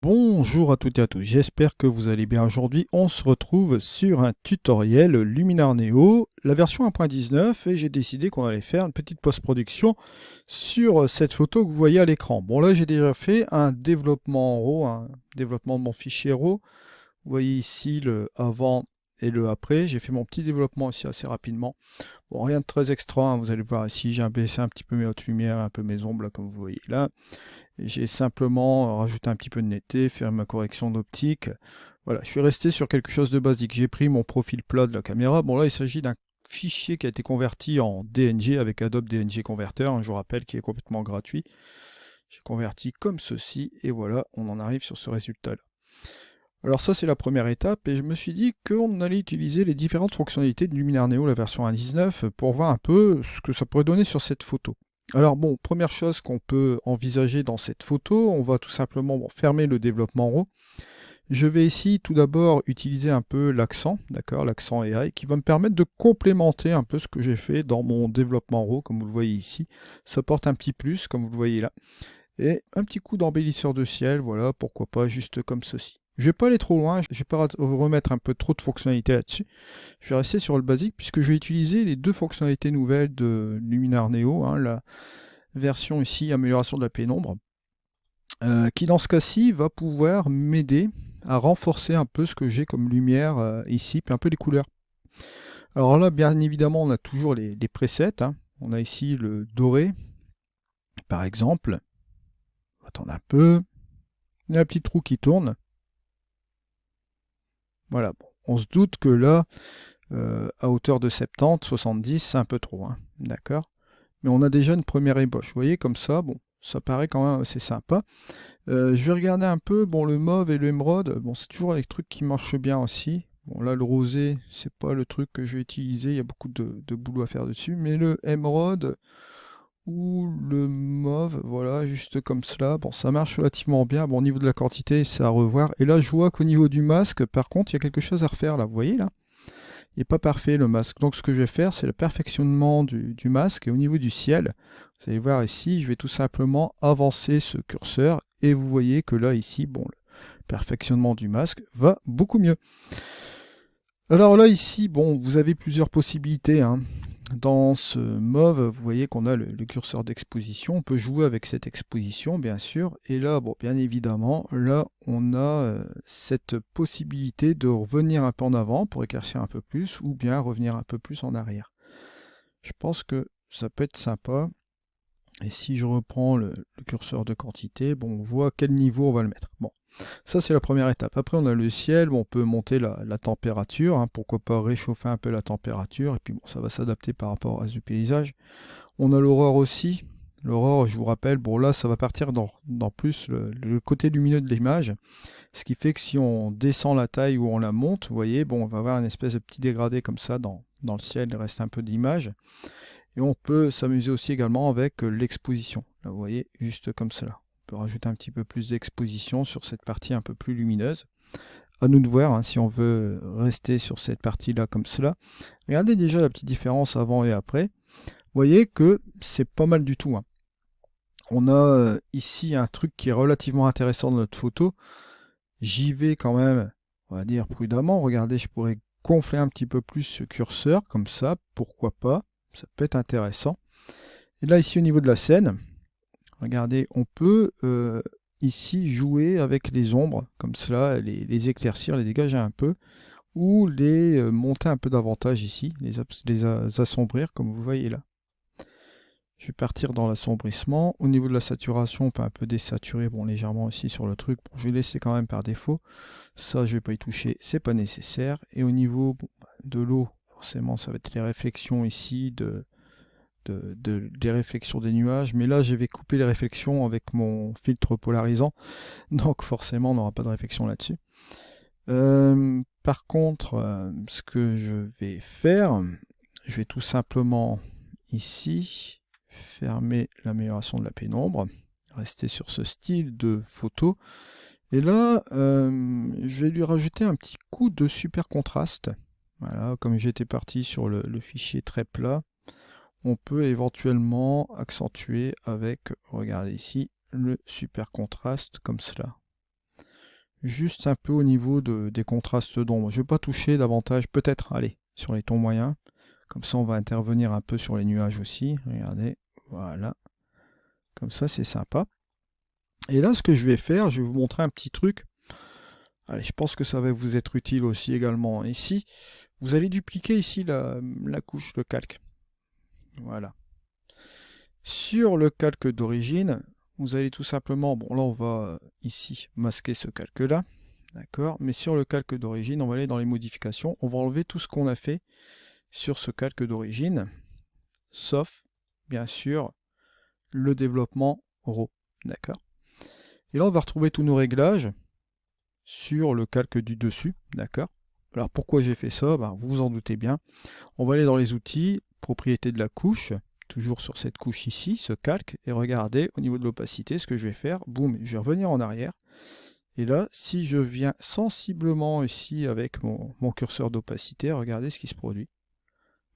Bonjour à toutes et à tous, j'espère que vous allez bien. Aujourd'hui, on se retrouve sur un tutoriel Luminar Neo, la version 1.19, et j'ai décidé qu'on allait faire une petite post-production sur cette photo que vous voyez à l'écran. Bon, là, j'ai déjà fait un développement en RAW, un développement de mon fichier RAW. Vous voyez ici le avant et le après. J'ai fait mon petit développement ici assez rapidement. Bon, rien de très extra, hein, vous allez voir ici, j'ai baissé un petit peu mes hautes lumières, un peu mes ombres, là, comme vous voyez là. J'ai simplement rajouté un petit peu de netteté, fait ma correction d'optique. Voilà, je suis resté sur quelque chose de basique. J'ai pris mon profil plat de la caméra. Bon là, il s'agit d'un fichier qui a été converti en DNG avec Adobe DNG Converter, je vous rappelle, qui est complètement gratuit. J'ai converti comme ceci, et voilà, on en arrive sur ce résultat-là. Alors ça, c'est la première étape, et je me suis dit qu'on allait utiliser les différentes fonctionnalités de Luminar Neo, la version 1.19, pour voir un peu ce que ça pourrait donner sur cette photo. Alors bon, première chose qu'on peut envisager dans cette photo, on va tout simplement fermer le développement RAW. Je vais ici tout d'abord utiliser un peu l'accent, d'accord, l'accent AI, qui va me permettre de complémenter un peu ce que j'ai fait dans mon développement RAW, comme vous le voyez ici. Ça porte un petit plus, comme vous le voyez là. Et un petit coup d'embellisseur de ciel, voilà, pourquoi pas, juste comme ceci. Je vais pas aller trop loin, je vais pas remettre un peu trop de fonctionnalités là-dessus. Je vais rester sur le basique puisque je vais utiliser les deux fonctionnalités nouvelles de Luminar Neo, la version ici amélioration de la pénombre, qui dans ce cas-ci va pouvoir m'aider à renforcer un peu ce que j'ai comme lumière ici, puis un peu les couleurs. Alors là, bien évidemment, on a toujours les presets. On a ici le doré, par exemple. On va attendre un peu. Il y a la petite roue qui tourne. Voilà, bon, on se doute que là, à hauteur de 70, 70, c'est un peu trop, d'accord. Mais on a déjà une première ébauche. Vous voyez, comme ça, bon, ça paraît quand même assez sympa. Je vais regarder un peu, bon, le mauve et l'émeraude, bon, c'est toujours des trucs qui marchent bien aussi. Bon, là, le rosé, c'est pas le truc que je vais utiliser, il y a beaucoup de boulot à faire dessus. Mais le émeraude ou le mauve, voilà, juste comme cela, bon, ça marche relativement bien. Bon, au niveau de la quantité, c'est à revoir. Et là, je vois qu'au niveau du masque, par contre, il y a quelque chose à refaire, là, vous voyez, là? Il n'est pas parfait le masque. Donc ce que je vais faire, c'est le perfectionnement du masque. Et au niveau du ciel, vous allez voir ici, je vais tout simplement avancer ce curseur. Et vous voyez que là, ici, bon, le perfectionnement du masque va beaucoup mieux. Alors là, ici, bon, vous avez plusieurs possibilités. Dans ce mauve, vous voyez qu'on a le curseur d'exposition. On peut jouer avec cette exposition, bien sûr. Et là, bon, bien évidemment, là, on a cette possibilité de revenir un peu en avant pour éclaircir un peu plus, ou bien revenir un peu plus en arrière. Je pense que ça peut être sympa. Et si je reprends le curseur de quantité, bon, on voit à quel niveau on va le mettre. Bon, ça c'est la première étape. Après on a le ciel, bon, on peut monter la température, pourquoi pas réchauffer un peu la température, et puis bon, ça va s'adapter par rapport à ce paysage. On a l'aurore aussi. L'aurore, je vous rappelle, bon là ça va partir dans plus le côté lumineux de l'image, ce qui fait que si on descend la taille ou on la monte, vous voyez, bon, on va avoir une espèce de petit dégradé comme ça dans le ciel, il reste un peu d'image. Et on peut s'amuser aussi également avec l'exposition. Là, vous voyez, juste comme cela. On peut rajouter un petit peu plus d'exposition sur cette partie un peu plus lumineuse. À nous de voir si on veut rester sur cette partie-là comme cela. Regardez déjà la petite différence avant et après. Vous voyez que c'est pas mal du tout. On a ici un truc qui est relativement intéressant dans notre photo. J'y vais quand même, on va dire prudemment. Regardez, je pourrais gonfler un petit peu plus ce curseur, comme ça, pourquoi pas. Ça peut être intéressant. Et là, ici, au niveau de la scène, regardez, on peut ici jouer avec les ombres, comme cela, les éclaircir, les dégager un peu, ou les monter un peu davantage ici, les assombrir, comme vous voyez là. Je vais partir dans l'assombrissement. Au niveau de la saturation, on peut un peu désaturer, bon, légèrement ici sur le truc. Bon, je vais laisser quand même par défaut. Ça, je vais pas y toucher, c'est pas nécessaire. Et au niveau de l'eau, forcément, ça va être les réflexions ici des réflexions des nuages, mais là je vais couper les réflexions avec mon filtre polarisant, donc forcément on n'aura pas de réflexion là-dessus. Par contre, ce que je vais faire, je vais tout simplement ici fermer l'amélioration de la pénombre, rester sur ce style de photo, et là je vais lui rajouter un petit coup de super contraste. Voilà, comme j'étais parti sur le fichier très plat, on peut éventuellement accentuer avec, regardez ici, le super contraste comme cela. juste un peu au niveau des contrastes d'ombre. Je ne vais pas toucher davantage, peut-être, allez, sur les tons moyens. Comme ça, on va intervenir un peu sur les nuages aussi. Regardez, voilà. Comme ça, c'est sympa. Et là, ce que je vais faire, je vais vous montrer un petit truc. Allez, je pense que ça va vous être utile aussi également. Ici, vous allez dupliquer ici la couche, le calque. Voilà. Sur le calque d'origine, vous allez tout simplement, bon là on va ici masquer ce calque-là, d'accord, mais sur le calque d'origine, on va aller dans les modifications, on va enlever tout ce qu'on a fait sur ce calque d'origine, sauf, bien sûr, le développement RAW, d'accord. Et là on va retrouver tous nos réglages sur le calque du dessus, d'accord. Alors pourquoi j'ai fait ça? Ben, vous vous en doutez bien. On va aller dans les outils, propriétés de la couche, toujours sur cette couche ici, ce calque, et regardez au niveau de l'opacité ce que je vais faire, boum, je vais revenir en arrière, et là, si je viens sensiblement ici avec mon curseur d'opacité, regardez ce qui se produit.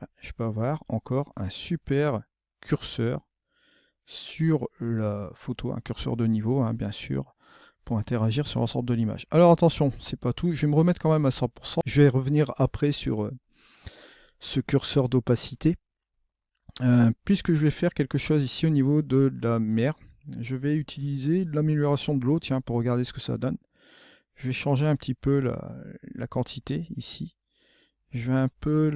Ben, je peux avoir encore un super curseur sur la photo, un curseur de niveau, hein, bien sûr, pour interagir sur l'ensemble de l'image. Alors attention, c'est pas tout, je vais me remettre quand même à 100%, je vais revenir après sur ce curseur d'opacité, puisque je vais faire quelque chose ici au niveau de la mer. Je vais utiliser l'amélioration de l'eau, tiens, pour regarder ce que ça donne. Je vais changer un petit peu la quantité ici. Je vais un peu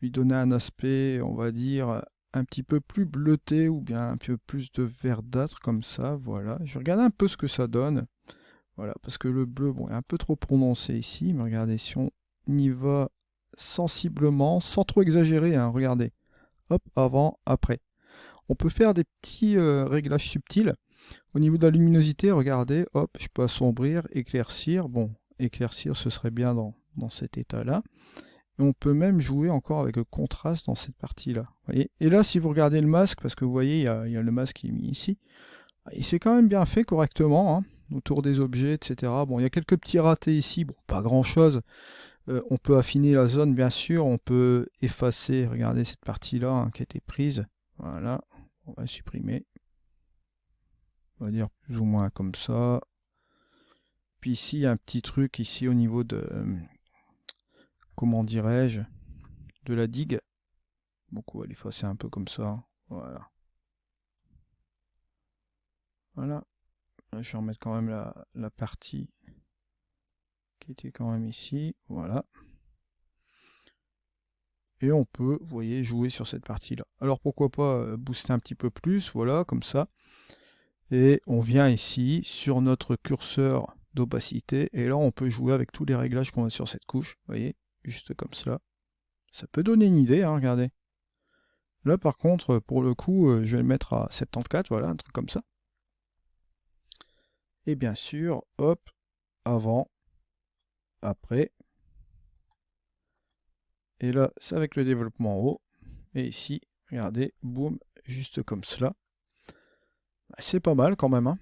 lui donner un aspect, on va dire, un petit peu plus bleuté ou bien un peu plus de verdâtre comme ça, voilà. Je regarde un peu ce que ça donne. Voilà, parce que le bleu, bon, est un peu trop prononcé ici, mais regardez, si on y va sensiblement, sans trop exagérer, hein, regardez. Hop, avant, après. On peut faire des petits réglages subtils. Au niveau de la luminosité, regardez, hop, je peux assombrir, éclaircir. Bon, éclaircir, ce serait bien dans cet état-là. Et on peut même jouer encore avec le contraste dans cette partie-là. Et là, si vous regardez le masque, parce que vous voyez, il y a le masque qui est mis ici, il s'est quand même bien fait correctement, hein, autour des objets, etc. Bon, il y a quelques petits ratés ici, bon, pas grand-chose. On peut affiner la zone, bien sûr, on peut effacer, regardez cette partie-là hein, qui a été prise. Voilà, on va supprimer. On va dire plus ou moins comme ça. Puis ici, il y a un petit truc ici au niveau de, comment dirais-je, de la digue. Donc on va l'effacer un peu comme ça. Voilà. Voilà. Je vais remettre quand même la partie qui était quand même ici. Voilà. Et on peut, vous voyez, jouer sur cette partie-là. Alors pourquoi pas booster un petit peu plus, voilà, comme ça. Et on vient ici sur notre curseur d'opacité. Et là, on peut jouer avec tous les réglages qu'on a sur cette couche. Vous voyez, juste comme cela. Ça peut donner une idée, hein, regardez. Là, par contre, pour le coup, je vais le mettre à 74, voilà, un truc comme ça. Et bien sûr, hop, avant, après. Et là, c'est avec le développement en haut. Et ici, regardez, boum, juste comme cela. C'est pas mal quand même, hein.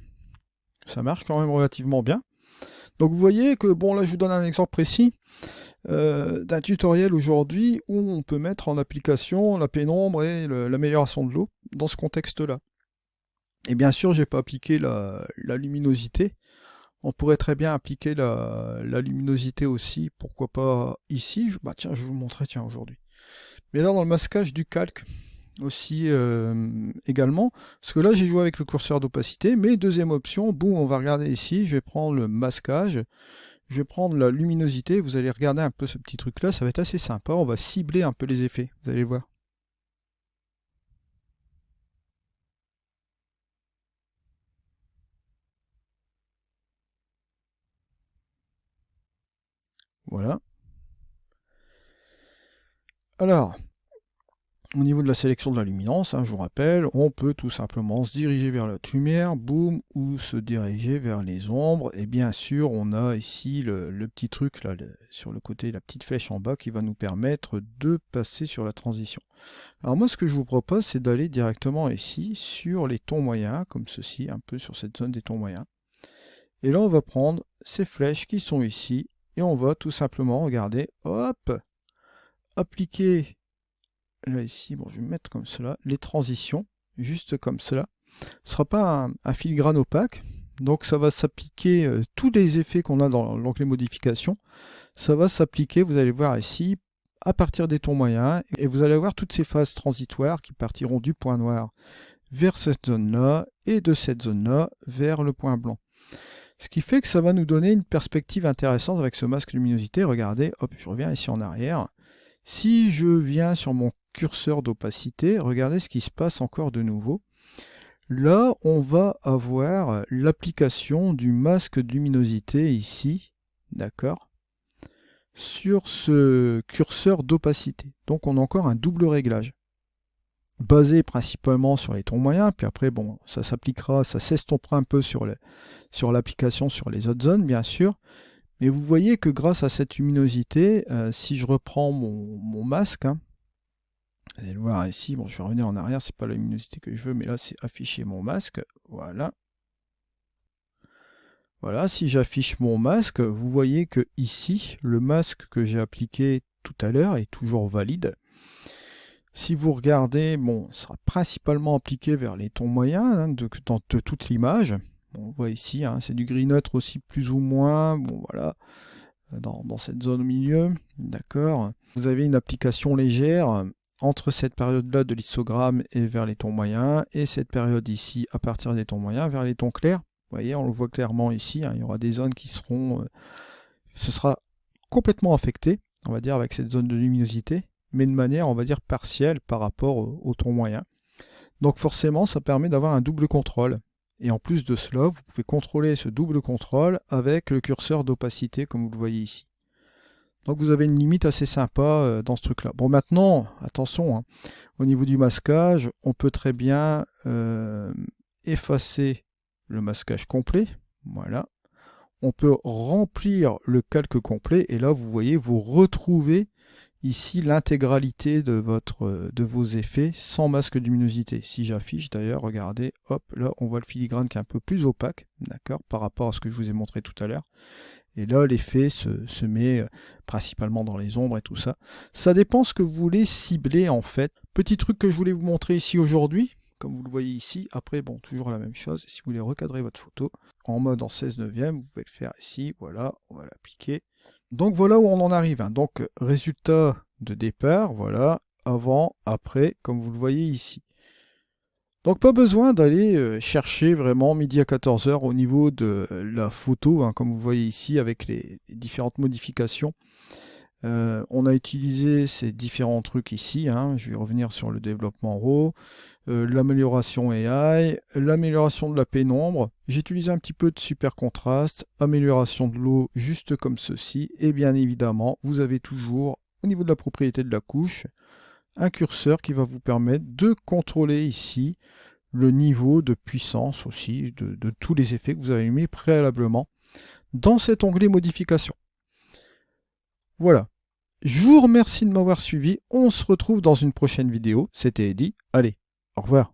Ça marche quand même relativement bien. Donc vous voyez que, bon là je vous donne un exemple précis d'un tutoriel aujourd'hui où on peut mettre en application la pénombre et l'amélioration de l'eau dans ce contexte-là. Et bien sûr, j'ai pas appliqué la luminosité. On pourrait très bien appliquer la luminosité aussi, pourquoi pas ici. Bah tiens, je vais vous montrer tiens aujourd'hui. Mais là dans le masquage du calque, aussi également, parce que là j'ai joué avec le curseur d'opacité, mais deuxième option, boum, on va regarder ici, je vais prendre le masquage, je vais prendre la luminosité, vous allez regarder un peu ce petit truc là, ça va être assez sympa, on va cibler un peu les effets, vous allez voir. Voilà. Alors, au niveau de la sélection de la luminance, hein, je vous rappelle, on peut tout simplement se diriger vers la lumière, boum, ou se diriger vers les ombres. Et bien sûr, on a ici le petit truc là, sur le côté, la petite flèche en bas qui va nous permettre de passer sur la transition. Alors moi, ce que je vous propose, c'est d'aller directement ici sur les tons moyens, comme ceci, un peu sur cette zone des tons moyens. Et là, on va prendre ces flèches qui sont ici, et on va tout simplement regarder, hop, appliquer là ici, bon je vais mettre comme cela, les transitions, juste comme cela. Ce ne sera pas un filigrane opaque, Donc ça va s'appliquer, tous les effets qu'on a dans l'onglet modification, ça va s'appliquer, vous allez voir ici, à partir des tons moyens, et vous allez avoir toutes ces phases transitoires qui partiront du point noir vers cette zone-là, et de cette zone-là vers le point blanc. Ce qui fait que ça va nous donner une perspective intéressante avec ce masque luminosité. Regardez, hop, je reviens ici en arrière. Si je viens sur mon curseur d'opacité, regardez ce qui se passe encore de nouveau. Là, on va avoir l'application du masque de luminosité ici, d'accord, sur ce curseur d'opacité. Donc on a encore un double réglage, basé principalement sur les tons moyens, puis après, bon, ça s'appliquera, ça s'estompera un peu sur l'application sur les autres zones, bien sûr. Mais vous voyez que grâce à cette luminosité, si je reprends mon masque, hein, vous allez le voir ici, bon, je vais revenir en arrière, c'est pas la luminosité que je veux, mais là c'est afficher mon masque, voilà. Voilà, si j'affiche mon masque, vous voyez que ici, le masque que j'ai appliqué tout à l'heure est toujours valide. Si vous regardez, bon, ça sera principalement appliqué vers les tons moyens hein, de toute l'image. Bon, on voit ici, hein, c'est du gris neutre aussi plus ou moins, bon voilà, dans cette zone au milieu, d'accord. Vous avez une application légère entre cette période-là de l'histogramme et vers les tons moyens, et cette période ici à partir des tons moyens vers les tons clairs. Vous voyez, on le voit clairement ici, hein, il y aura des zones qui seront... ce sera complètement affecté, on va dire, avec cette zone de luminosité, mais de manière, on va dire, partielle par rapport au ton moyen. Donc forcément, ça permet d'avoir un double contrôle. Et en plus de cela, vous pouvez contrôler ce double contrôle avec le curseur d'opacité, comme vous le voyez ici. Donc vous avez une limite assez sympa dans ce truc-là. Bon, maintenant, attention, hein, au niveau du masquage, on peut très bien effacer le masquage complet. Voilà. On peut remplir le calque complet, et là, vous voyez, vous retrouvez ici l'intégralité de vos effets sans masque de luminosité. Si j'affiche d'ailleurs, regardez, hop, là on voit le filigrane qui est un peu plus opaque, d'accord, par rapport à ce que je vous ai montré tout à l'heure. Et là l'effet se met principalement dans les ombres et tout ça. Ça dépend ce que vous voulez cibler en fait. Petit truc que je voulais vous montrer ici aujourd'hui, comme vous le voyez ici. Après, bon, toujours la même chose. Si vous voulez recadrer votre photo en mode en 16/9, vous pouvez le faire ici, voilà, on va l'appliquer. Donc voilà où on en arrive. Hein. Donc résultat de départ, voilà, avant, après, comme vous le voyez ici. Donc pas besoin d'aller chercher vraiment midi à 14 h au niveau de la photo, hein, comme vous voyez ici avec les différentes modifications. On a utilisé ces différents trucs ici, hein. Je vais revenir sur le développement RAW, l'amélioration AI, l'amélioration de la pénombre, j'ai utilisé un petit peu de super contraste, amélioration de l'eau juste comme ceci, et bien évidemment vous avez toujours au niveau de la propriété de la couche un curseur qui va vous permettre de contrôler ici le niveau de puissance aussi de tous les effets que vous avez mis préalablement dans cet onglet modification. Voilà. Je vous remercie de m'avoir suivi. On se retrouve dans une prochaine vidéo. C'était Eddy. Allez, au revoir.